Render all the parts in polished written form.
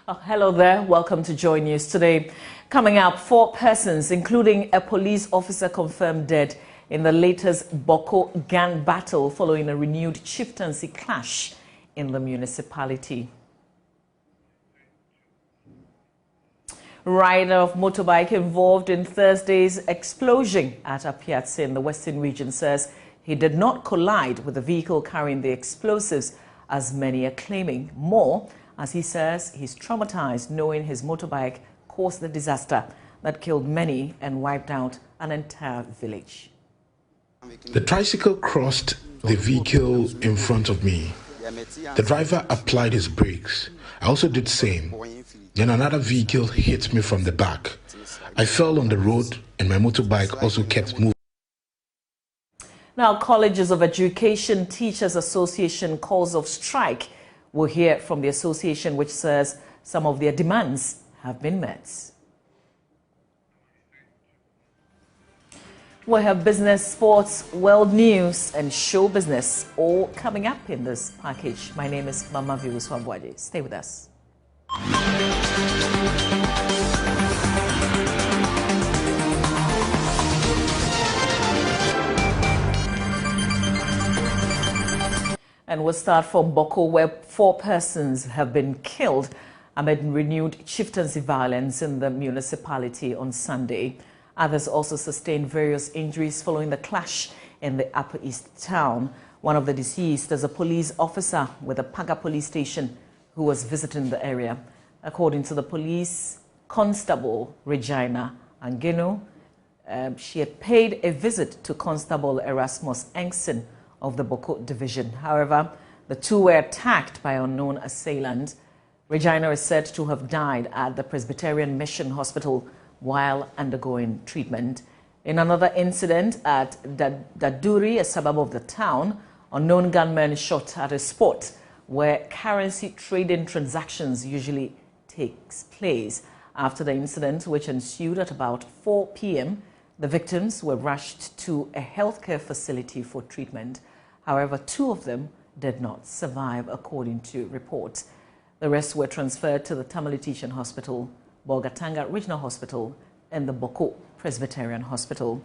Hello there. Welcome to Joy News today. Coming up, 4 persons, including a police officer, confirmed dead in the latest Boko gang battle following a renewed chieftaincy clash in the municipality. Rider of motorbike involved in Thursday's explosion at a piazza in the Western region says he did not collide with the vehicle carrying the explosives, as many are claiming. More, as he says he's traumatized knowing his motorbike caused the disaster that killed many and wiped out an entire village. The tricycle crossed the vehicle in front of me. The driver applied his brakes. I also did the same. Then another vehicle hit me from the back. I fell on the road and my motorbike also kept moving. Now, Colleges of Education Teachers Association calls off strike. We'll hear from the association, which says some of their demands have been met. We have business, sports, world news, and show business all coming up in this package. My name is Mama Viwu. Stay with us. And we'll start from Boko, where 4 persons have been killed amid renewed chieftaincy violence in the municipality on Sunday. Others also sustained various injuries following the clash in the Upper East town. One of the deceased is a police officer with the Paga police station who was visiting the area. According to the police constable, Regina Angeno, she had paid a visit to Constable Erasmus Engson of the Boko division. However, the 2 were attacked by unknown assailants. Regina is said to have died at the Presbyterian Mission Hospital while undergoing treatment. In another incident at Daduri, a suburb of the town, unknown gunmen shot at a spot where currency trading transactions usually takes place. After the incident, which ensued at about 4 p.m., the victims were rushed to a healthcare facility for treatment. However, 2 of them did not survive, according to reports. The rest were transferred to the Tamale Teaching Hospital, Bolgatanga Regional Hospital, and the Boko Presbyterian Hospital.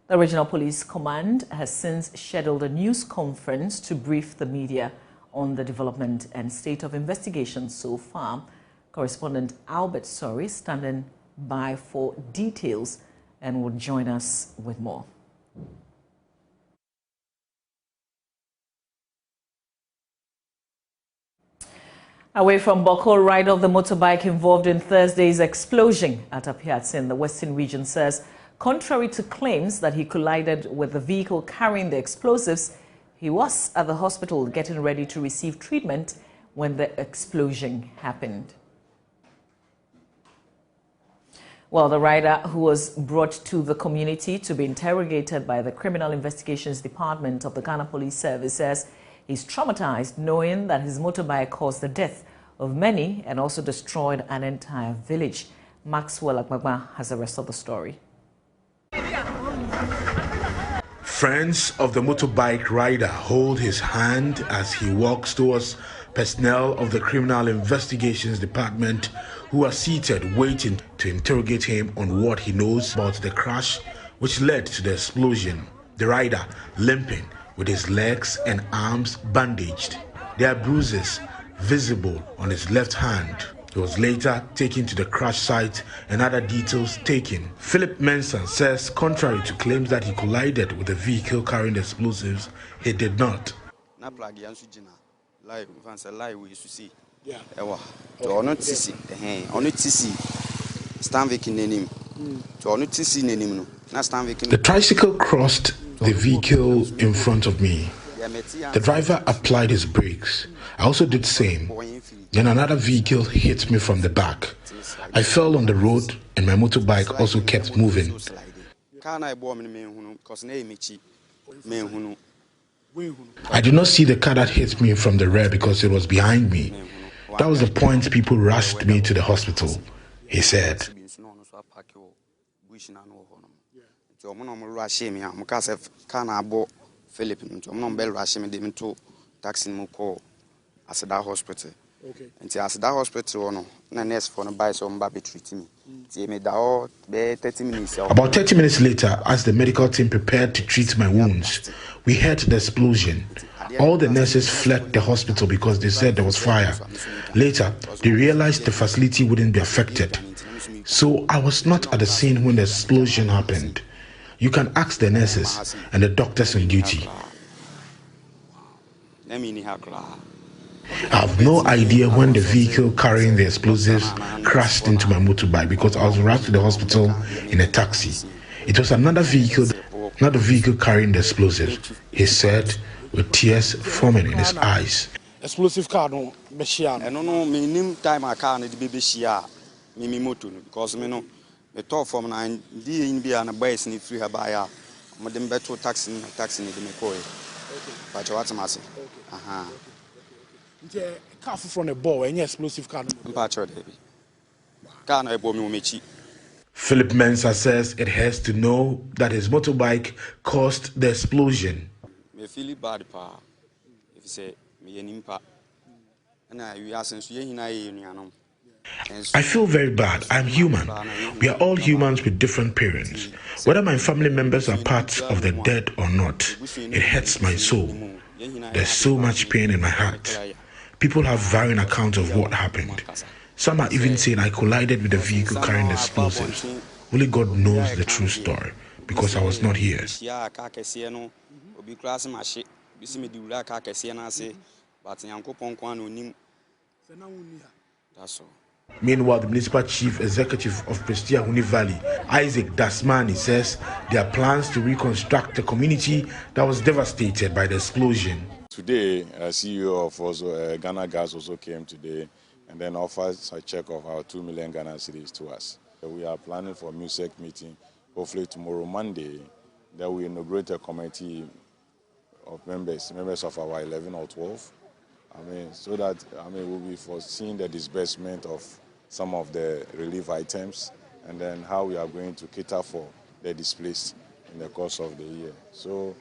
The Regional Police Command has since scheduled a news conference to brief the media on the development and state of investigation so far. Correspondent Albert Sori standing by for details and will join us with more. Away from Boko, rider of the motorbike involved in Thursday's explosion at a piazza in the Western region says, contrary to claims that he collided with the vehicle carrying the explosives, he was at the hospital getting ready to receive treatment when the explosion happened. Well, the rider, who was brought to the community to be interrogated by the Criminal Investigations Department of the Ghana Police Service, says he's traumatized knowing that his motorbike caused the death of many and also destroyed an entire village. Maxwell Agbagba has the rest of the story. Friends of the motorbike rider hold his hand as he walks towards personnel of the Criminal Investigations Department who are seated waiting to interrogate him on what he knows about the crash which led to the explosion. The rider limping with his legs and arms bandaged. There are bruises visible on his left hand. He was later taken to the crash site and other details taken. Philip Menson says contrary to claims that he collided with a vehicle carrying explosives, he did not. The tricycle crossed the vehicle in front of me. The driver applied his brakes. I also did the same. Then another vehicle hit me from the back. I fell on the road and my motorbike also kept moving. I did not see the car that hit me from the rear because it was behind me. That was the point people rushed me to the hospital, he said. Philip, I'm not bell rushing me to taxi Muko as a hospital. Okay. And as that hospital, no, na nurse for no buy some baby treat me. About 30 minutes. About 30 minutes later, as the medical team prepared to treat my wounds, we heard the explosion. All the nurses fled the hospital because they said there was fire. Later, they realized the facility wouldn't be affected. So I was not at the scene when the explosion happened. You can ask the nurses and the doctors on duty. I have no idea when the vehicle carrying the explosives crashed into my motorbike because I was rushed to the hospital in a taxi. It was another vehicle, not the vehicle carrying the explosives, he said with tears forming in his eyes. Explosive car no Meshian. And no, me nim time I can't be Beshia, Mimi Motu, because me no, the top from 9 D in be an a base in free her buyer, Madame Beto taxi in the McCoy. But what's a massive? Aha. Car from the ball, any explosive car. Philip Mensah says it has to know that his motorbike caused the explosion. Me feel bad, pa. If you say me an impact, and I ask you, I feel very bad. I'm human. We are all humans with different parents. Whether my family members are part of the dead or not, it hurts my soul. There's so much pain in my heart. People have varying accounts of what happened. Some are even saying I collided with a vehicle carrying explosives. Only God knows the true story, because I was not here. That's all. Meanwhile, the municipal chief executive of Prestia Huni Valley, Isaac Dasmani, says there are plans to reconstruct the community that was devastated by the explosion. Today, CEO of also Ghana Gas also came today and then offered a check of our 2 million Ghana cedis to us. We are planning for a music meeting, hopefully tomorrow, Monday, that we inaugurate a committee of members of our 11 or 12. So that we'll be foreseeing the disbursement of some of the relief items and then how we are going to cater for the displaced in the course of the year. So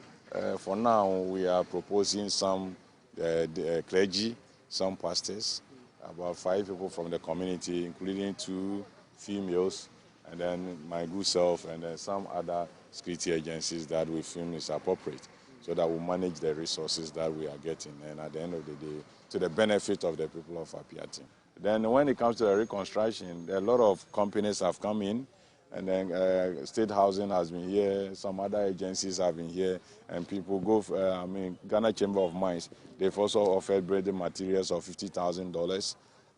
for now, we are proposing some clergy, some pastors, about 5 people from the community, including 2 females, and then my good self, and then some other security agencies that we feel is appropriate, so that we manage the resources that we are getting, and at the end of the day, to the benefit of the people of Apiati. Then when it comes to the reconstruction, a lot of companies have come in, and then State Housing has been here, some other agencies have been here, and people go, Ghana Chamber of Mines, they've also offered building materials of $50,000.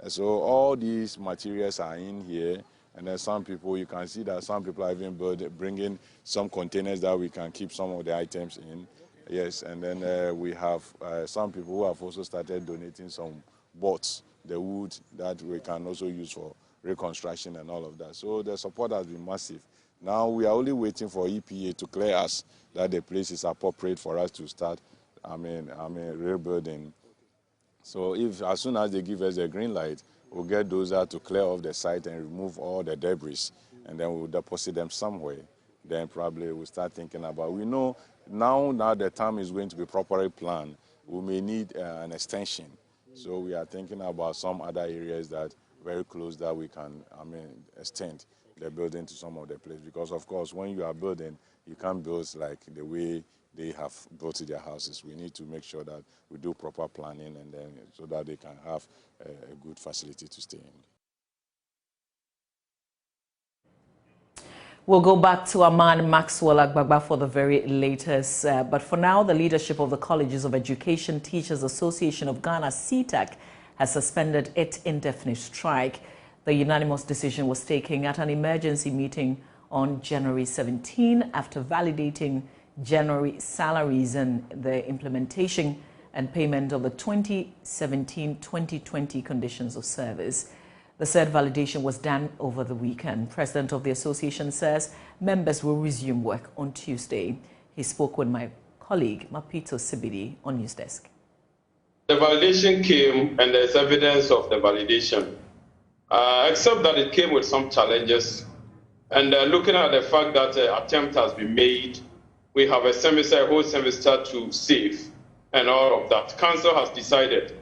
So all these materials are in here, and then some people, you can see that some people are even bringing some containers that we can keep some of the items in. Yes, and then we have some people who have also started donating some boards, the wood that we can also use for reconstruction and all of that. So the support has been massive. Now we are only waiting for EPA to clear us that the place is appropriate for us to start, rebuilding. So if as soon as they give us the green light, we'll get those out to clear off the site and remove all the debris, and then we'll deposit them somewhere. Then probably we'll start thinking about, we know now the time is going to be properly planned, we may need an extension. So we are thinking about some other areas that very close that we can, extend the building to some of the place. Because of course, when you are building, you can't build like the way they have built their houses. We need to make sure that we do proper planning, and then so that they can have a good facility to stay in. We'll go back to our man Maxwell Agbagba for the very latest. But for now, the leadership of the Colleges of Education Teachers Association of Ghana, CTAC, has suspended its indefinite strike. The unanimous decision was taken at an emergency meeting on January 17 after validating January salaries and the implementation and payment of the 2017-2020 conditions of service. The said validation was done over the weekend. President of the association says members will resume work on Tuesday. He spoke with my colleague Mapito Sibidi on News Desk. The validation came, and there's evidence of the validation, except that it came with some challenges. And looking at the fact that an attempt has been made, we have a whole semester to save and all of that. Council has decided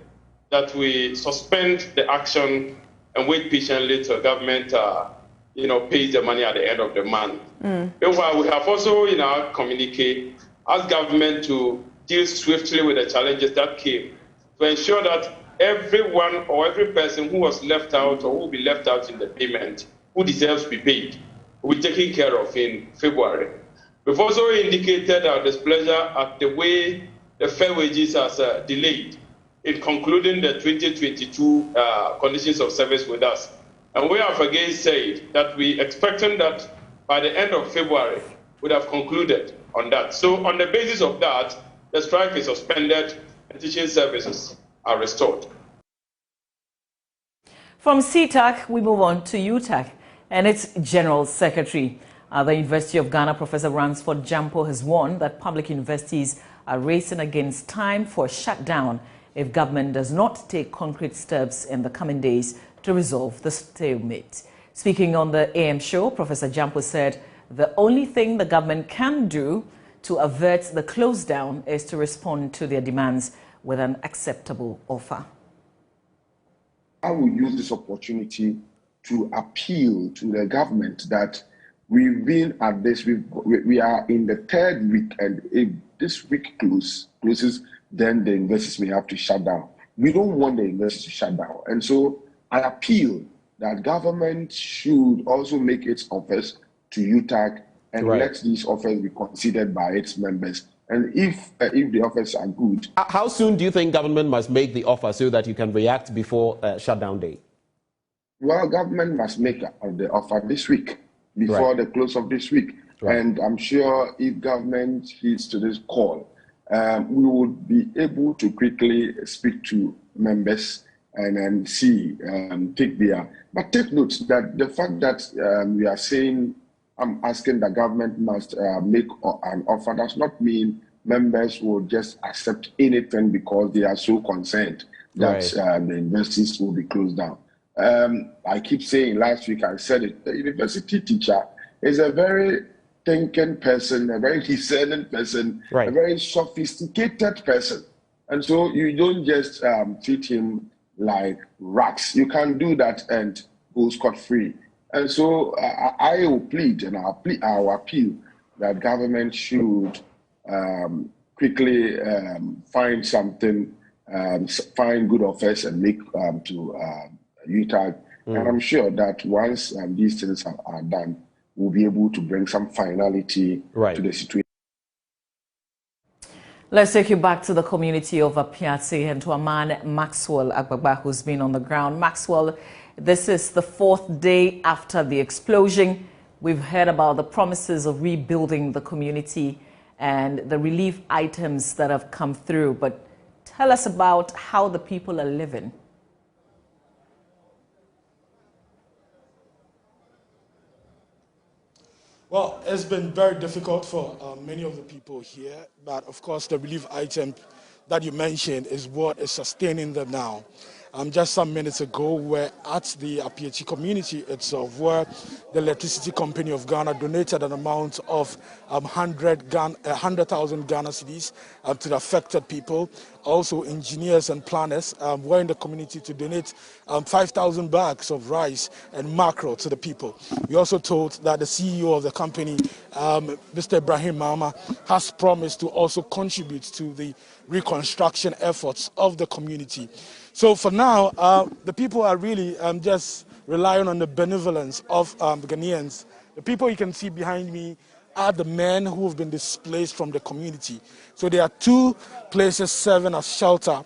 that we suspend the action and wait patiently till government, pays the money at the end of the month. Meanwhile, we have also, in our communique, asked government to deal swiftly with the challenges that came to ensure that everyone or every person who was left out or who will be left out in the payment, who deserves to be paid, will be taken care of in February. We've also indicated our displeasure at the way the fair wages has delayed in concluding the 2022 conditions of service with us. And we have again said that we expecting that by the end of February, would have concluded on that. So on the basis of that, the strike is suspended and teaching services are restored. From CTAC, we move on to UTAC and its General Secretary. The University of Ghana, Professor Ransford Jampo, has warned that public universities are racing against time for a shutdown if government does not take concrete steps in the coming days to resolve the stalemate. Speaking on the AM show, Professor Jampo said the only thing the government can do to avert the close down is to respond to their demands with an acceptable offer. I will use this opportunity to appeal to the government that we've been at this, we are in the third week, and if this week closes, then the universities may have to shut down. We don't want the universities to shut down. And so I appeal that government should also make its offers to UTAC and let these offers be considered by its members. And if the offers are good. How soon do you think government must make the offer so that you can react before shutdown day? Well, government must make the offer this week, before the close of this week. And I'm sure if government heeds to this call, we would be able to quickly speak to members and then see, take their. But take note that the fact that we are saying, I'm asking the government must make an offer does not mean members will just accept anything because they are so concerned that the universities will be closed down. I keep saying, last week I said it, the university teacher is a very thinking person, a very discerning person, a very sophisticated person. And so you don't just treat him like rats. You can do that and go scot-free. And so I will plead and I will appeal that government should quickly find something, find good offers and make to UTAG. And I'm sure that once these things are done, we'll be able to bring some finality to the situation. Let's take you back to the community of Apiatse and to a man, Maxwell Agbagba, who's been on the ground. Maxwell, this is the fourth day after the explosion. We've heard about the promises of rebuilding the community and the relief items that have come through. But tell us about how the people are living. Well, it's been very difficult for many of the people here, but of course the relief item that you mentioned is what is sustaining them now. Just some minutes ago, we're at the Apiachi community itself, where the Electricity Company of Ghana donated an amount of 100,000 Ghana cedis to the affected people. Also, engineers and planners were in the community to donate 5,000 bags of rice and mackerel to the people. We also told that the CEO of the company, Mr. Ibrahim Mama, has promised to also contribute to the reconstruction efforts of the community. So for now, the people are really just relying on the benevolence of Ghanaians. The people you can see behind me are the men who have been displaced from the community. So there are two places serving as shelter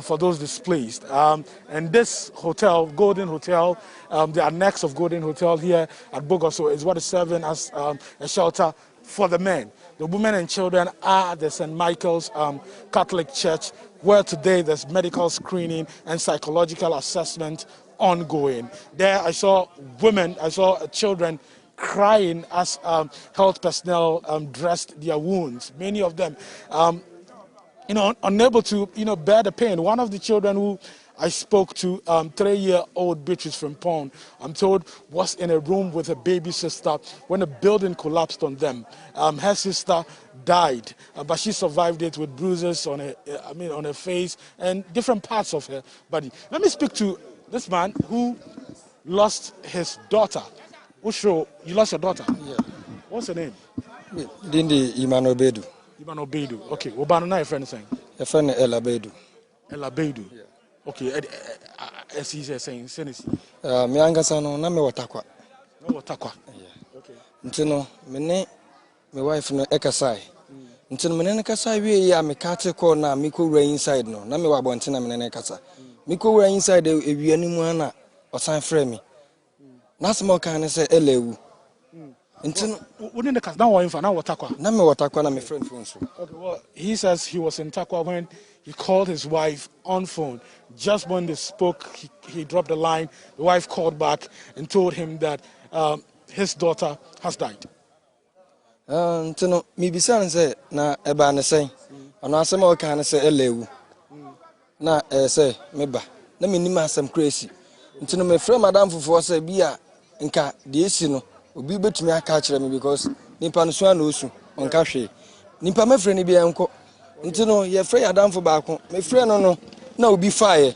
for those displaced. And this hotel, Golden Hotel, the annex of Golden Hotel here at Bogoso is what is serving as a shelter for the men. The women and children are at the St. Michael's Catholic Church, where today there's medical screening and psychological assessment ongoing. There I saw women, I saw children crying as health personnel dressed their wounds. Many of them, unable to, bear the pain. One of the children who I spoke to, 3-year-old Beatrice from Pond, I'm told was in a room with her baby sister when a building collapsed on them. Her sister died, but she survived it with bruises on her, on her face and different parts of her body. Let me speak to this man who lost his daughter. Usho, you lost your daughter? Yeah. What's her name? Dindi Imano Bedu. Imano Bedu. Okay. Obano na your friend saying? Your friend Ella Bedu. Ella Bedu. Yeah. Okay. As he's saying, Senesi. Me angasano na me watakwa. No watakwa. Yeah. Okay. Ntino me wife no ekasai. Ntino me ne kasai wie ya me kate ko na me ko wura inside no. Na me wa bontina me ne kasa. Me ko wura inside ewia ni mu ana osan frɛ me. Na small kan say elewu. Ntino wouldn't the cast now or now watakwa? Na me watakwa na me friend phone so. Okay, well, he says he was in Takwa when he called his wife on phone. Just when they spoke, he dropped the line. The wife called back and told him that his daughter has died. Ntino mi bisa say na eba ne say. Ono asem o kan say elewu. Na say meba. Na me nim asem crazy. Ntino me frɛ madam fofo say bia nka de esi no obi betumi aka kire me because nipa no so ana osu onka hwe. Nipa mafrɛ ni bia enko. Ntino ye frɛ yadamfo baako. Me frɛ no na obi fire.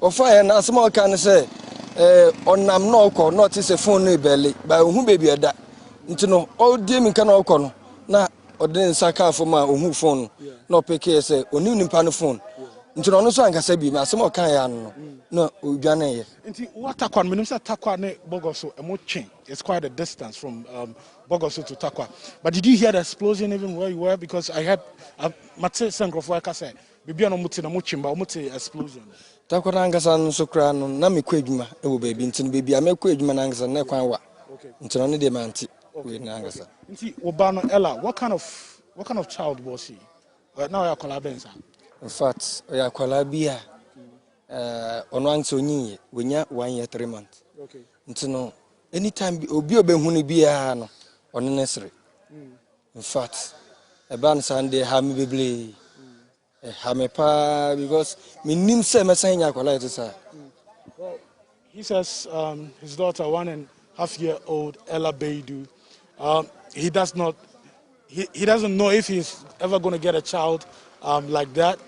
O fire na asem o kan say onam na okɔ na ɔte sɛ phone no ebele ba ohu baby eda. Ntino o die mi kan okɔ no na ɔde nsa ka afo ma ohu phone no na opeke sɛ oni nipa no phone. Ntino no so ankasa bi ma asem o kan ya no na odwane ye. Nti what Takwa menim say Takwa ne Bogoso emo chain. It's quite a distance from Bogoso to Takwa. But did you hear the explosion even where you were? Because I heard Mate Sengrofo aka say bibia no muti na mo chimba muti explosion. Takwa na ankasa no so kra no na me kɔ adwuma e wo baby ntino baby a me kɔ adwuma na ankasa na kwan wa. Ntino no de manti we na ankasa. Nti Obano Ella, what kind of child was she? Now you call her Benza. In fact, we are Kolabia. On one so near, when you 1 year 3 months. Okay. Ntino anytime obi obehuni bia no unnecessary. In fact, a ban Sunday ha me beble. Ha me pa because me nim say me san yakola it sir. Well, he says his daughter 1.5-year-old Ella Beidu, he doesn't know if he's ever going to get a child like that.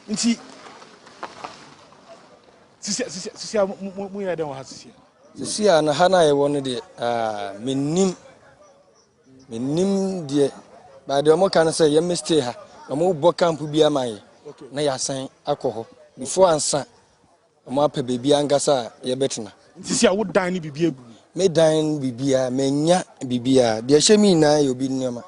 Nti sisi mu ya den wa sisi. Sisi na hana ye won de me nim de ba de mo kan say ye mistake ha na mo bo camp bia man na ya san akɔ before ansa mo apa baby angasa ye betina. Sisi wo dan ni bibia gu. Me dan bibia menya bibia de hye mi na ye obi nyama.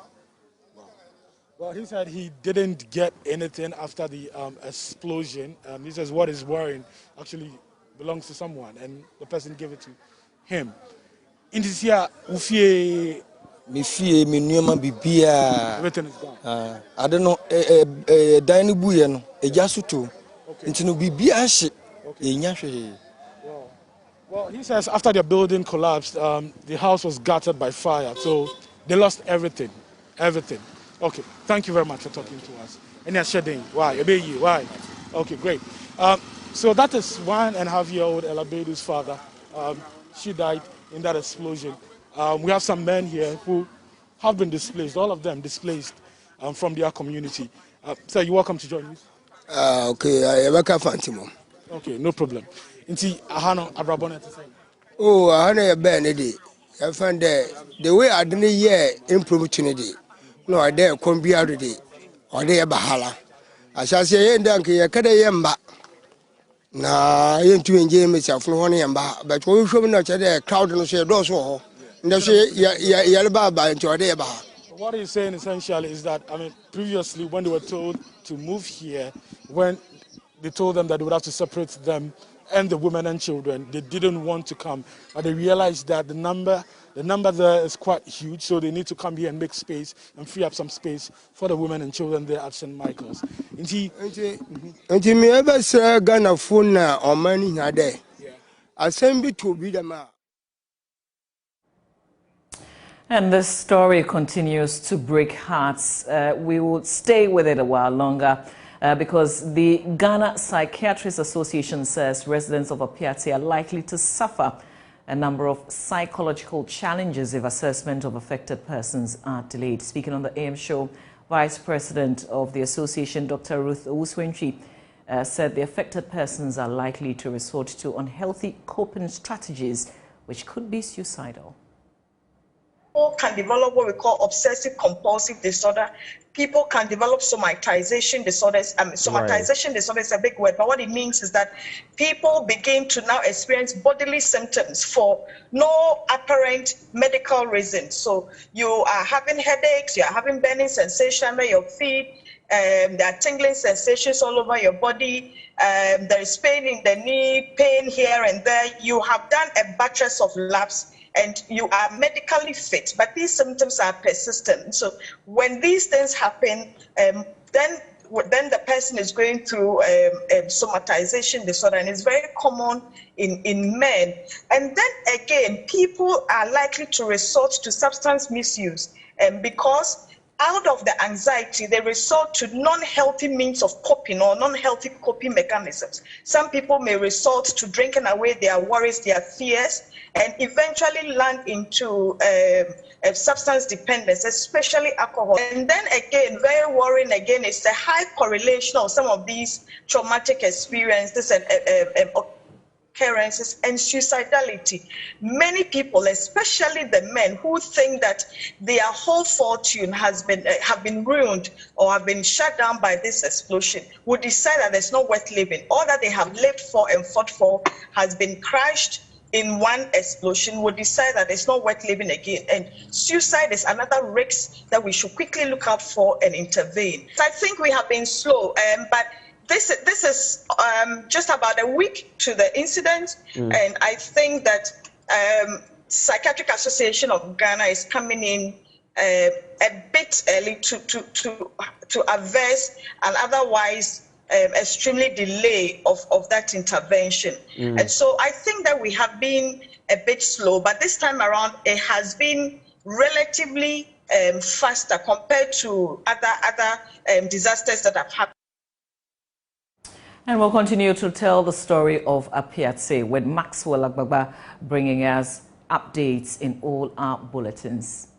Well, he said he didn't get anything after the explosion. He says what is worrying actually belongs to someone, and the person gave it to him. In this year, me fie me nyama bibia. Everything is gone. I don't know. Dan buye no eja to. Nti no bibia hye. Enya hwe. Well, he says after their building collapsed, the house was gutted by fire, so they lost everything. Okay, thank you very much for talking to us. Any shedding? Why? Why? Okay, great. So that is 1.5-year-old Ella Beidu's father. She died in that explosion. We have some men here who have been displaced, all of them displaced from their community. Sir, you're welcome to join us. Okay, I work at Fantimo. Okay, no problem. Inti ahano abrabone to say. Oh, ahano benedi. I found the way I didn't hear opportunity. No, I dare come be out of it. Or they bahala. I shall say, Dunky, a kada yamba. Na, I ain't to enjoy myself no one yamba, but we should not at a crowd and say, those all. And they say, Yalaba into a day about. What he's saying essentially is that, previously when they were told to move here, when they told them that they would have to separate them and the women and children, they didn't want to come. But they realized that the number there is quite huge, so they need to come here and make space and free up some space for the women and children there at St. Michael's. Until me ever say Ghana phone or money a day. I send it to be the man. And this story continues to break hearts. We will stay with it a while longer because the Ghana Psychiatrists Association says residents of Apiati are likely to suffer a number of psychological challenges if assessment of affected persons are delayed. Speaking on the AM show, Vice President of the Association, Dr. Ruth Owuswentwi, said the affected persons are likely to resort to unhealthy coping strategies, which could be suicidal. People can develop what we call obsessive compulsive disorder. People can develop somatization disorders. Somatization disorder is a big word, but what it means is that people begin to now experience bodily symptoms for no apparent medical reason. So you are having headaches, you are having burning sensation under your feet, there are tingling sensations all over your body, there is pain in the knee, pain here and there. You have done a batch of labs and you are medically fit, but these symptoms are persistent. So when these things happen, then the person is going through somatization disorder, and it's very common in men. And then again, people are likely to resort to substance misuse, because out of the anxiety, they resort to non-healthy means of coping or non-healthy coping mechanisms. Some people may resort to drinking away their worries, their fears, and eventually land into substance dependence, especially alcohol. And then again, very worrying again, is the high correlation of some of these traumatic experiences and occurrences and suicidality. Many people, especially the men, who think that their whole fortune has been have been ruined or have been shut down by this explosion, would decide that it's not worth living. All that they have lived for and fought for has been crushed in one explosion, would decide that it's not worth living again. And suicide is another risk that we should quickly look out for and intervene. So I think we have been slow, but this is just about a week to the incident, and I think that Psychiatric Association of Ghana is coming in a bit early to averse an otherwise extremely delay of that intervention. And so I think that we have been a bit slow, but this time around it has been relatively faster compared to other disasters that have happened. And we'll continue to tell the story of Apiatse with Maxwell Agbagba bringing us updates in all our bulletins.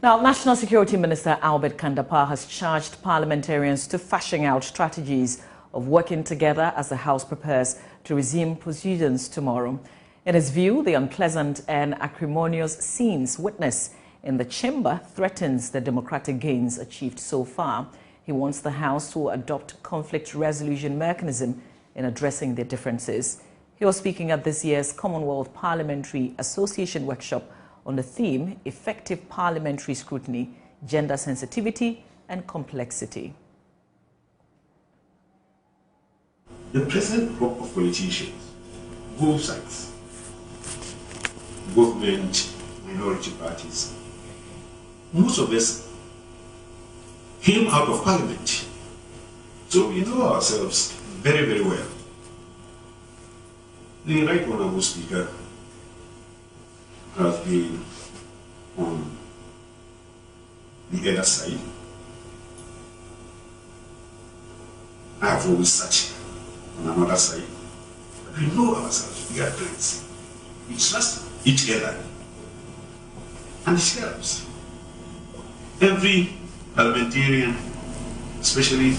Now, National Security Minister Albert Kandapar has charged parliamentarians to fashion out strategies of working together as the House prepares to resume proceedings tomorrow. In his view, the unpleasant and acrimonious scenes witnessed in the chamber threatens the democratic gains achieved so far. He wants the House to adopt conflict resolution mechanism in addressing their differences. He was speaking at this year's Commonwealth Parliamentary Association workshop on the theme Effective Parliamentary Scrutiny, Gender Sensitivity and Complexity. The present crop of politicians, both sides, government, minority parties, most of us came out of parliament. So we know ourselves very, very well. The Right Honourable Speaker has been on the other side. I have always sat on another side. But we know ourselves, we are friends. We trust each other. And it helps. Every parliamentarian, especially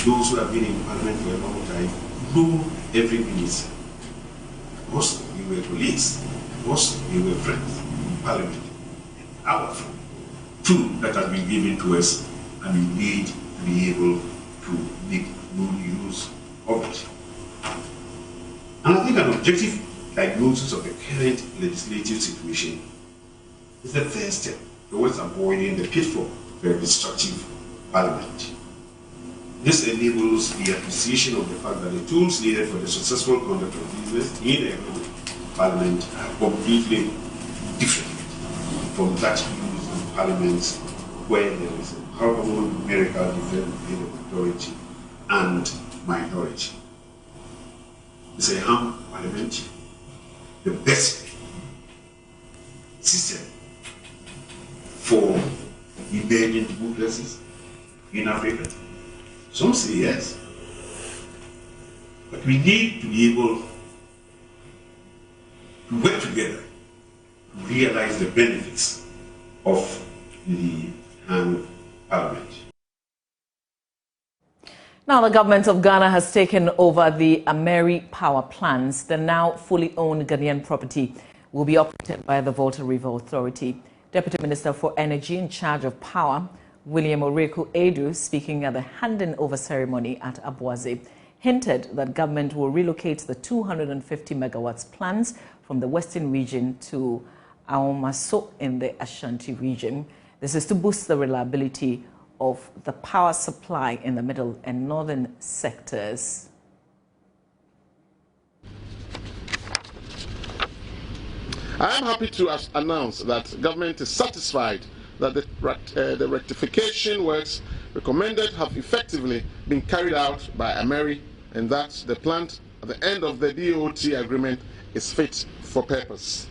those who have been in parliament for a long time, know every minister. Because we were colleagues, because we were friends in parliament. Our tool that has been given to us, and we need to be able to make good use of it. And I think an objective diagnosis of the current legislative situation is the first step towards avoiding the pitfall of a destructive parliament. This enables the appreciation of the fact that the tools needed for the successful conduct of business in a parliament are completely different from that used in parliaments where there is a palpable numerical difference between the majority and minority. It's a harm parliament, the best system for emerging democracies in Africa. Some say yes, but we need to be able to work together realize the benefits of the parliament. Now, the government of Ghana has taken over the Ameri power plants. The now fully owned Ghanaian property will be operated by the Volta River Authority. Deputy Minister for Energy in charge of power, William Oreku Edu, speaking at the handing over ceremony at Abuaze, hinted that government will relocate the 250 megawatts plants from the western region to Aomaso in the Ashanti region. This is to boost the reliability of the power supply in the middle and northern sectors. I am happy to announce that government is satisfied that the rectification works recommended have effectively been carried out by Ameri, and that the plant at the end of the DOT agreement is fit for purpose.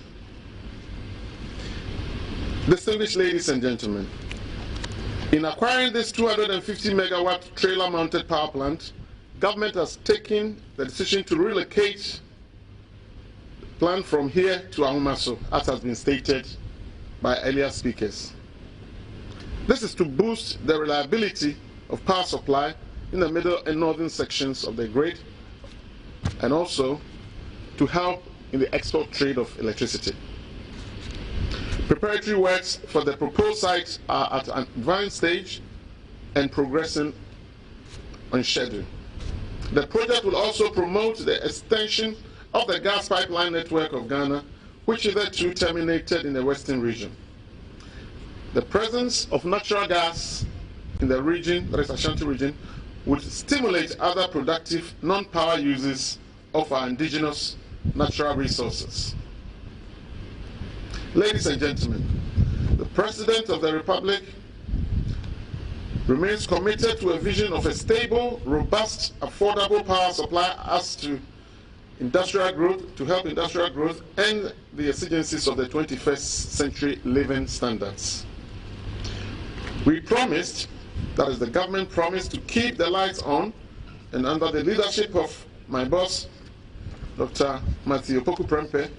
Distinguished ladies and gentlemen, in acquiring this 250 megawatt trailer mounted power plant, government has taken the decision to relocate the plant from here to Aomaso, as has been stated by earlier speakers. This is to boost the reliability of power supply in the middle and northern sections of the grid, and also to help in the export trade of electricity. Preparatory works for the proposed sites are at an advanced stage and progressing on schedule. The project will also promote the extension of the gas pipeline network of Ghana, which hitherto terminated in the western region. The presence of natural gas in the region, that is Ashanti region, would stimulate other productive non-power uses of our indigenous natural resources. Ladies and gentlemen, the President of the Republic remains committed to a vision of a stable, robust, affordable power supply as to industrial growth, to help industrial growth and the exigencies of the 21st century living standards. We promised, that is the government promised, to keep the lights on, and under the leadership of my boss, Dr. Matthew Opoku Prempeh,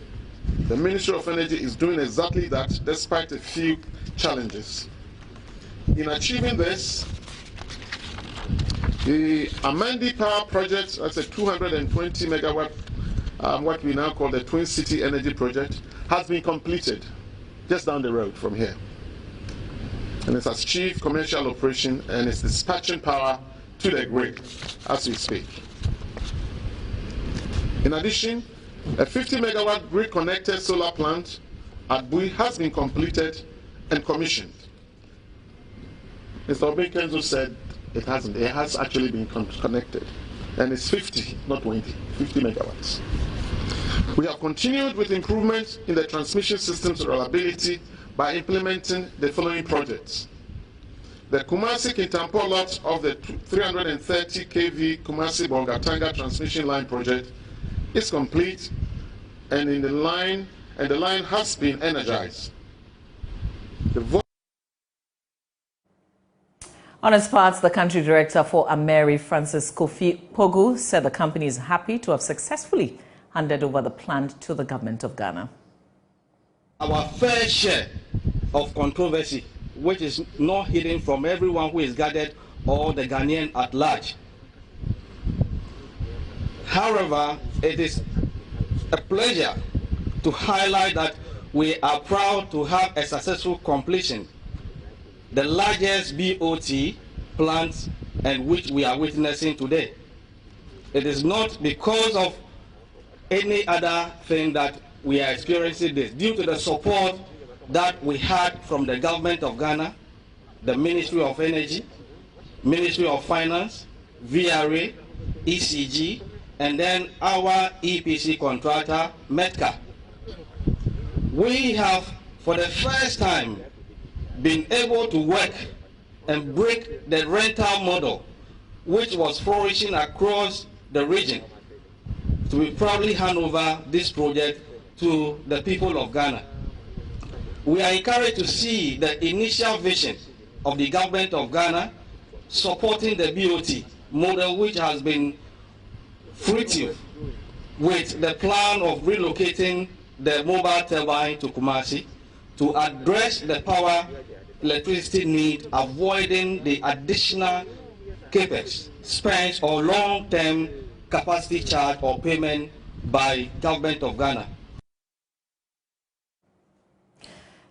the Ministry of Energy is doing exactly that, despite a few challenges. In achieving this, the Amandi Power Project, that's a 220 megawatt, what we now call the Twin City Energy Project, has been completed just down the road from here. And it's achieved commercial operation and it's dispatching power to the grid as we speak. In addition, a 50 megawatt grid connected solar plant at Bui has been completed and commissioned. Mr. Obenkenzo said it hasn't. It has actually been connected. And it's 50, not 20, 50 megawatts. We have continued with improvements in the transmission system's reliability by implementing the following projects. The Kumasi Kintampo lot of the 330 kV Kumasi Bongatanga transmission line project is complete and the line has been energized. On his part, the country director for Ameri, Francis Kofi Pogu, said the company is happy to have successfully handed over the plant to the government of Ghana. Our fair share of controversy, which is not hidden from everyone who is gathered or the Ghanaian at large. However, it is a pleasure to highlight that we are proud to have a successful completion, the largest BOT plant and which we are witnessing today. It is not because of any other thing that we are experiencing this, due to the support that we had from the government of Ghana, the Ministry of Energy, Ministry of Finance, VRA, ECG, and then our EPC contractor, METCA. We have, for the first time, been able to work and break the rental model, which was flourishing across the region, to proudly hand over this project to the people of Ghana. We are encouraged to see the initial vision of the government of Ghana supporting the BOT model, which has been fruitful with the plan of relocating the mobile turbine to Kumasi to address the power electricity need, avoiding the additional capex spent or long-term capacity charge or payment by government of Ghana.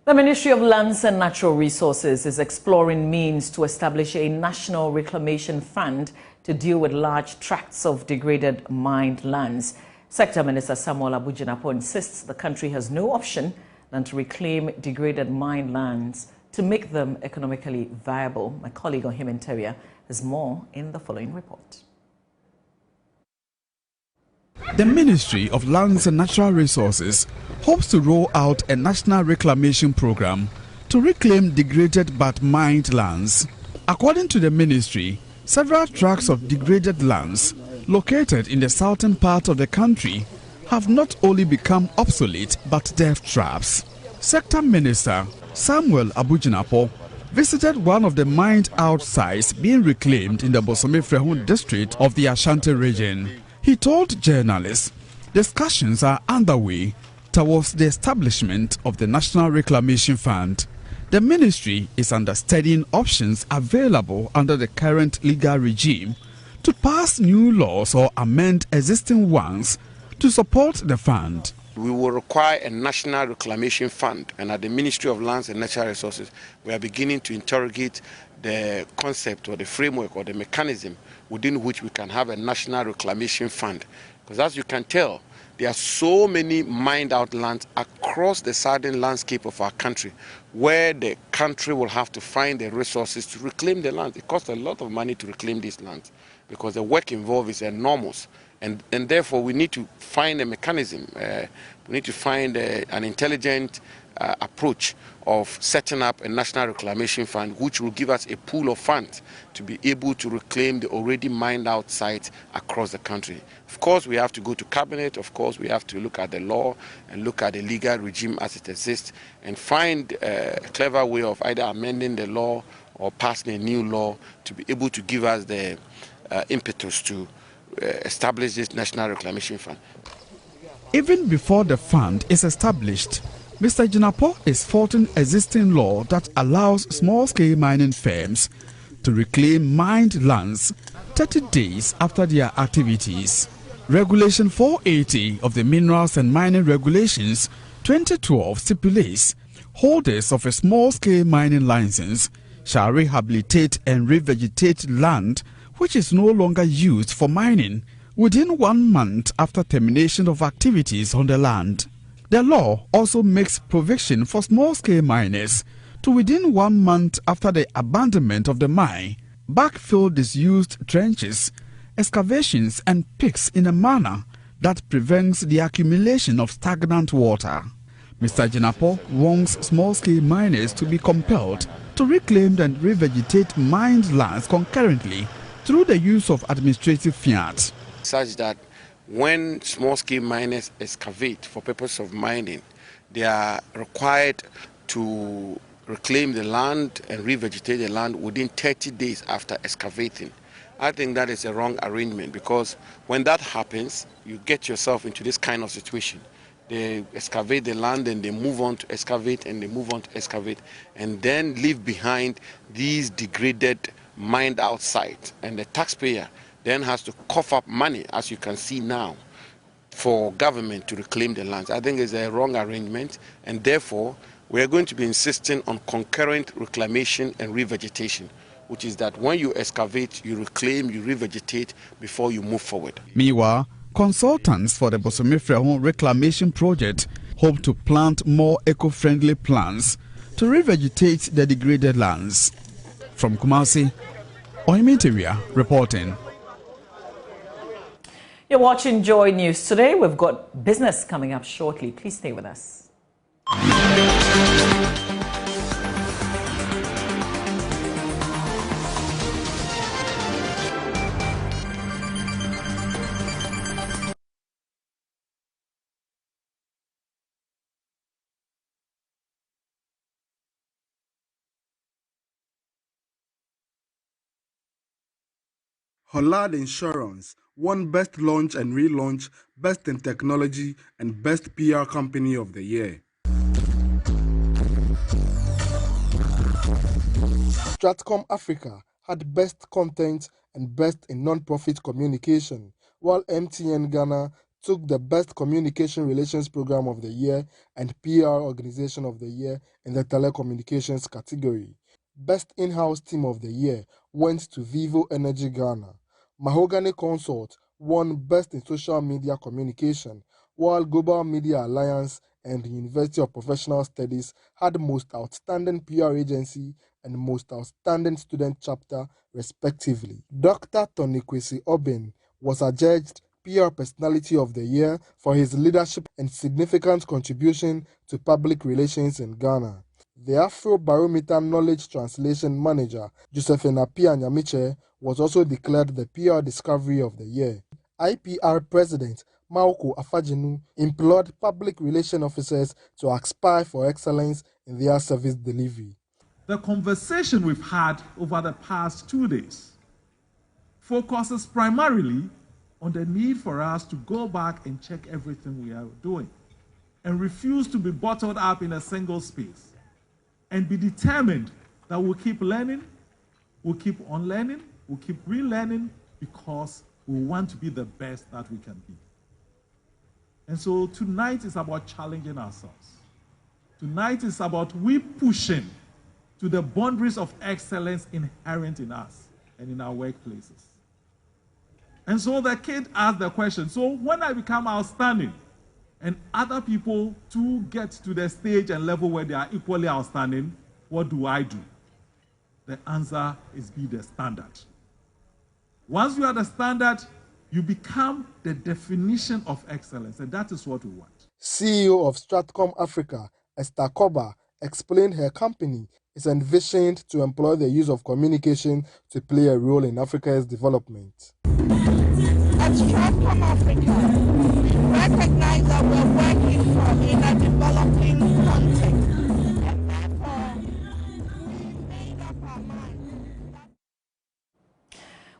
The Ministry of Lands and Natural Resources is exploring means to establish a national reclamation fund to deal with large tracts of degraded mined lands. Sector Minister Samuel Abujinapo insists the country has no option than to reclaim degraded mined lands to make them economically viable. My colleague Ohim Interior has more in the following report. The Ministry of Lands and Natural Resources hopes to roll out a national reclamation program to reclaim degraded but mined lands. According to the ministry, several tracts of degraded lands located in the southern part of the country have not only become obsolete but death traps. Sector Minister Samuel Abujinapo visited one of the mined-out sites being reclaimed in the Bosome-Frehun district of the Ashanti region. He told journalists discussions are underway towards the establishment of the National Reclamation Fund. The ministry is studying options available under the current legal regime to pass new laws or amend existing ones to support the fund. We will require a national reclamation fund, and at the Ministry of Lands and Natural Resources, we are beginning to interrogate the concept or the framework or the mechanism within which we can have a national reclamation fund. Because as you can tell, there are so many mined out lands across the southern landscape of our country where the country will have to find the resources to reclaim the land. It costs a lot of money to reclaim these lands because the work involved is enormous. And therefore, we need to find a mechanism. We need to find an intelligent approach of setting up a national reclamation fund, which will give us a pool of funds to be able to reclaim the already mined out sites across the country. Of course, we have to go to cabinet. Of course, we have to look at the law and look at the legal regime as it exists and find a clever way of either amending the law or passing a new law to be able to give us the impetus to establish this National Reclamation Fund. Even before the fund is established, Mr. Jinapo is faulting existing law that allows small-scale mining firms to reclaim mined lands 30 days after their activities. Regulation 480 of the Minerals and Mining Regulations 2012 stipulates holders of a small-scale mining license shall rehabilitate and revegetate land which is no longer used for mining within 1 month after termination of activities on the land. The law also makes provision for small-scale miners to within 1 month after the abandonment of the mine, backfill disused trenches, excavations and pits in a manner that prevents the accumulation of stagnant water. Mr. Jinapo wants small-scale miners to be compelled to reclaim and revegetate mined lands concurrently through the use of administrative fiat. Such that when small-scale miners excavate for purpose of mining, they are required to reclaim the land and revegetate the land within 30 days after excavating. I think that is a wrong arrangement because when that happens, you get yourself into this kind of situation. They excavate the land and they move on to excavate and they move on to excavate and then leave behind these degraded mined out sites, and the taxpayer then has to cough up money, as you can see now, for government to reclaim the lands. I think it's a wrong arrangement, and therefore we are going to be insisting on concurrent reclamation and revegetation, which is that when you excavate, you reclaim, you revegetate before you move forward. Meanwhile, consultants for the Bosome-Frehun reclamation project hope to plant more eco-friendly plants to revegetate the degraded lands. From Kumasi, Ohim Interior reporting. You're watching Joy News today. We've got business coming up shortly. Please stay with us. Hollard Insurance won Best Launch and Relaunch, Best in Technology, and Best PR Company of the Year. Stratcom Africa had Best Content and Best in Non-Profit Communication, while MTN Ghana took the Best Communication Relations Program of the Year and PR Organization of the Year in the Telecommunications category. Best In-House Team of the Year went to Vivo Energy Ghana. Mahogany Consult won Best in Social Media Communication, while Global Media Alliance and the University of Professional Studies had Most Outstanding PR Agency and Most Outstanding Student Chapter, respectively. Dr. Tony Kwesi Obin was adjudged PR Personality of the Year for his leadership and significant contribution to public relations in Ghana. The Afrobarometer Knowledge Translation Manager, Josephine Apia Nyamiche, was also declared the PR Discovery of the Year. IPR President Mauko Afajinu implored public relation officers to aspire for excellence in their service delivery. The conversation we've had over the past 2 days focuses primarily on the need for us to go back and check everything we are doing and refuse to be bottled up in a single space and be determined that we'll keep learning, we'll keep on learning, we'll keep relearning because we want to be the best that we can be. And so tonight is about challenging ourselves. Tonight is about we pushing to the boundaries of excellence inherent in us and in our workplaces. And so the kid asked the question, so when I become outstanding and other people too get to the stage and level where they are equally outstanding, what do I do? The answer is be the standard. Once you are the standard, you become the definition of excellence, and that is what we want. CEO of Stratcom Africa, Esther Koba, explained her company is envisioned to employ the use of communication to play a role in Africa's development. At Stratcom Africa, we recognize that we're working in a developing context, and therefore we made up our mind.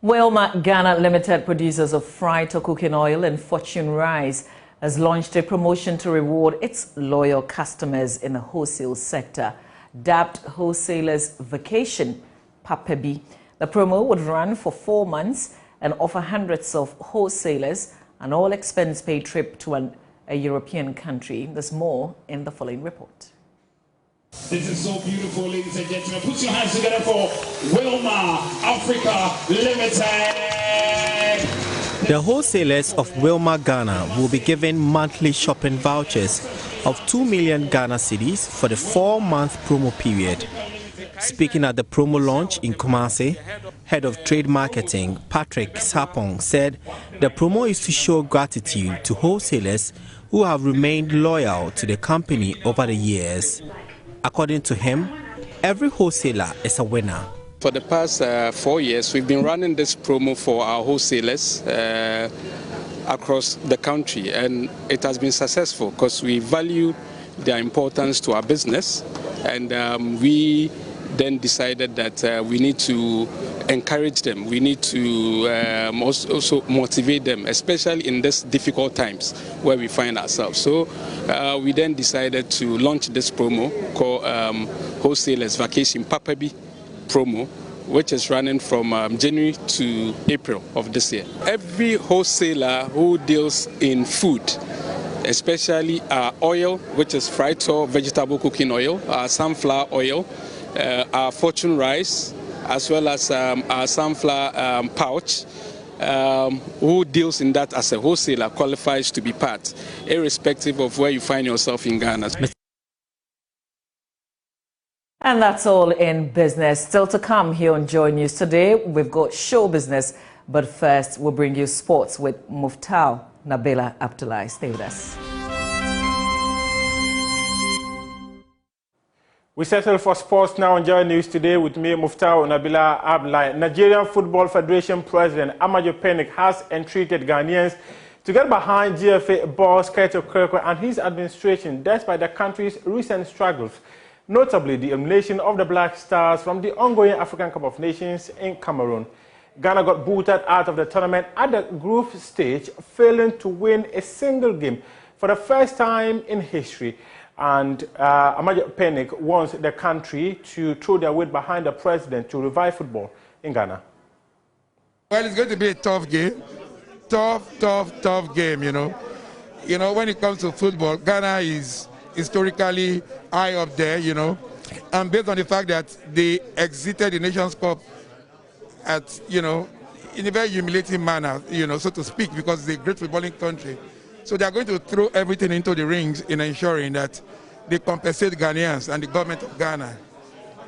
Wilma Ghana Limited, producers of fried cooking oil and Fortune Rice, has launched a promotion to reward its loyal customers in the wholesale sector, dubbed Wholesalers Vacation Papebi. The promo would run for 4 months and offer hundreds of wholesalers an all-expense-paid trip to a European country. There's more in the following report. This is so beautiful, ladies and gentlemen. Put your hands together for Wilma Africa Limited. The wholesalers of Wilma Ghana will be given monthly shopping vouchers of 2 million Ghana cedis for the 4-month promo period. Speaking at the promo launch in Kumasi, Head of Trade Marketing Patrick Sapong said the promo is to show gratitude to wholesalers who have remained loyal to the company over the years. According to him, every wholesaler is a winner. For the past 4 years, we've been running this promo for our wholesalers across the country, and it has been successful because we value their importance to our business, and we then decided that we need to encourage them. We need to also motivate them, especially in these difficult times where we find ourselves. So we then decided to launch this promo called Wholesalers Vacation Papebi promo, which is running from January to April of this year. Every wholesaler who deals in food, especially oil, which is fried oil, vegetable cooking oil, sunflower oil, our Fortune Rice, as well as our sunflower pouch, who deals in that as a wholesaler qualifies to be part, irrespective of where you find yourself in Ghana. And that's all in business. Still to come here on Joy News today, we've got show business, but first we'll bring you sports with Muftau Nabila Abdullahi. Stay with us. We settle for sports now on Joy News today with me, Muftau Nabila Abdullahi. Nigerian Football Federation President Amadio Pinnick has entreated Ghanaians to get behind GFA boss Keto Kirkwe and his administration despite the country's recent struggles, notably the elimination of the Black Stars from the ongoing African Cup of Nations in Cameroon. Ghana got booted out of the tournament at the group stage, failing to win a single game for the first time in history. And Amadio Penick wants the country to throw their weight behind the president to revive football in Ghana. Well, it's going to be a tough game. Tough game, you know. You know, when it comes to football, Ghana is historically high up there, you know. And based on the fact that they exited the Nations Cup at, you know, in a very humiliating manner, you know, so to speak, because it's a great footballing country. So they are going to throw everything into the rings in ensuring that they compensate Ghanaians and the government of Ghana.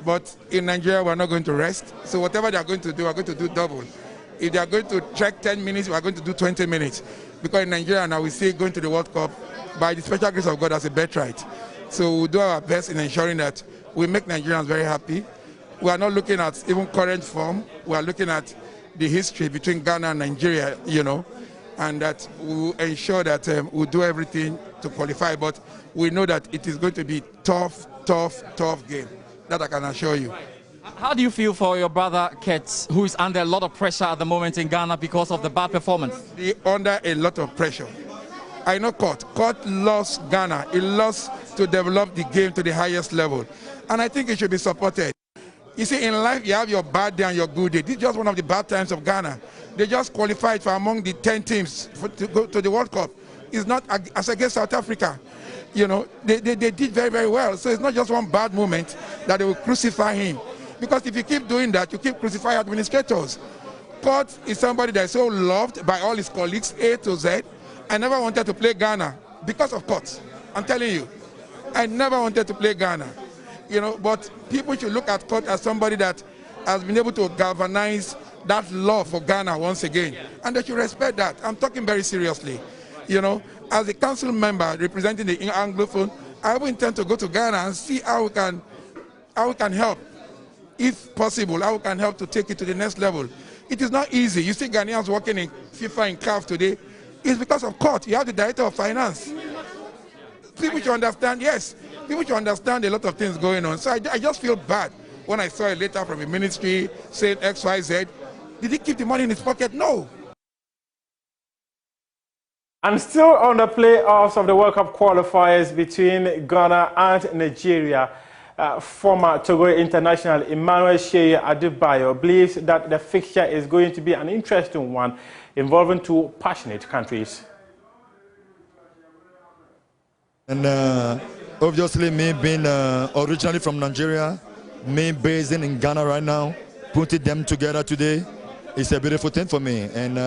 But in Nigeria, we're not going to rest. So whatever they are going to do, we're going to do double. If they are going to trek 10 minutes, we are going to do 20 minutes. Because in Nigeria now we see going to the World Cup by the special grace of God as a birthright. So we'll do our best in ensuring that we make Nigerians very happy. We are not looking at even current form. We are looking at the history between Ghana and Nigeria, you know, and that we'll ensure that we'll do everything to qualify. But we know that it is going to be tough game. That I can assure you. How do you feel for your brother Kets, who is under a lot of pressure at the moment in Ghana because of the bad performance? He's under a lot of pressure. I know Court lost Ghana. He lost to develop the game to the highest level. And I think it should be supported. You see, in life, you have your bad day and your good day. This is just one of the bad times of Ghana. They just qualified for among the 10 teams to go to the World Cup. It's not as against South Africa. You know, they did very, very well. So it's not just one bad moment that they will crucify him. Because if you keep doing that, you keep crucifying administrators. Court is somebody that is so loved by all his colleagues, A to Z. I never wanted to play Ghana because of Court. I'm telling you, I never wanted to play Ghana. You know, but people should look at Court as somebody that has been able to galvanize that love for Ghana once again. And they should respect that. I'm talking very seriously. You know, as a council member representing the Anglophone, I will intend to go to Ghana and see how we can help. If possible, how we can help to take it to the next level. It is not easy. You see Ghanaians working in FIFA and CAF today. It's because of Court. You have the director of finance. People should understand, yes, people should understand a lot of things going on. So I just feel bad when I saw a letter from a ministry saying X, Y, Z. Did he keep the money in his pocket? No. And still on the playoffs of the World Cup qualifiers between Ghana and Nigeria, former Togo international Emmanuel Sheye Adebayo believes that the fixture is going to be an interesting one involving two passionate countries. And obviously me being originally from Nigeria, me based in Ghana right now, putting them together today is a beautiful thing for me. And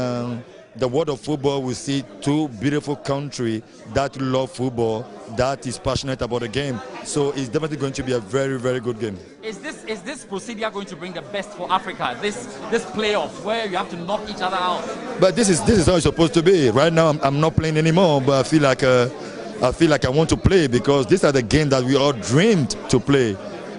the world of football, we see two beautiful countries that love football, that is passionate about the game. So it's definitely going to be a very, very good game. Is this procedure going to bring the best for Africa? This playoff where you have to knock each other out? But this is how it's supposed to be. Right now, I'm not playing anymore, but I feel like I want to play because these are the games that we all dreamed to play.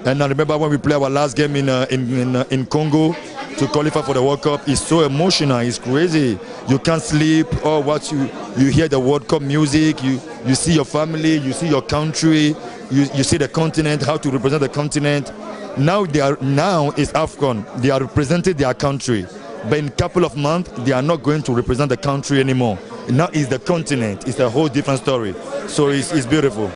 And I remember when we played our last game in Congo to qualify for the World Cup. It's so emotional. It's crazy. You can't sleep. Or what you hear the World Cup music. You see your family. You see your country. You see the continent. How to represent the continent. Now it's AFCON. They are representing their country. But in a couple of months, they are not going to represent the country anymore. Now it's the continent. It's a whole different story. So it's beautiful.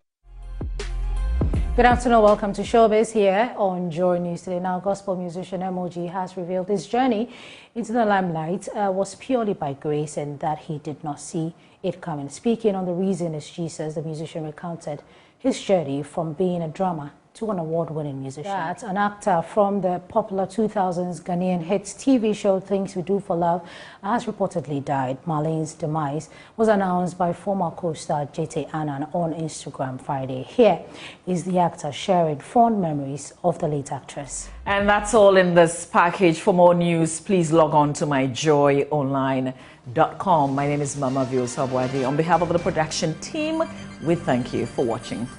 Good afternoon, welcome to Showbiz here on Joy News today. Now, gospel musician MOG has revealed his journey into the limelight was purely by grace and that he did not see it coming. Speaking on the reason is Jesus, the musician recounted his journey from being a drummer to an award-winning musician. That an actor from the popular 2000s Ghanaian hits TV show Things We Do for Love has reportedly died. Marlene's demise was announced by former co-star Jete Annan on Instagram Friday. Here is the actor sharing fond memories of the late actress. And that's all in this package. For more news, please log on to myjoyonline.com. My name is Mama Vio Sabwadi. On behalf of the production team, we thank you for watching.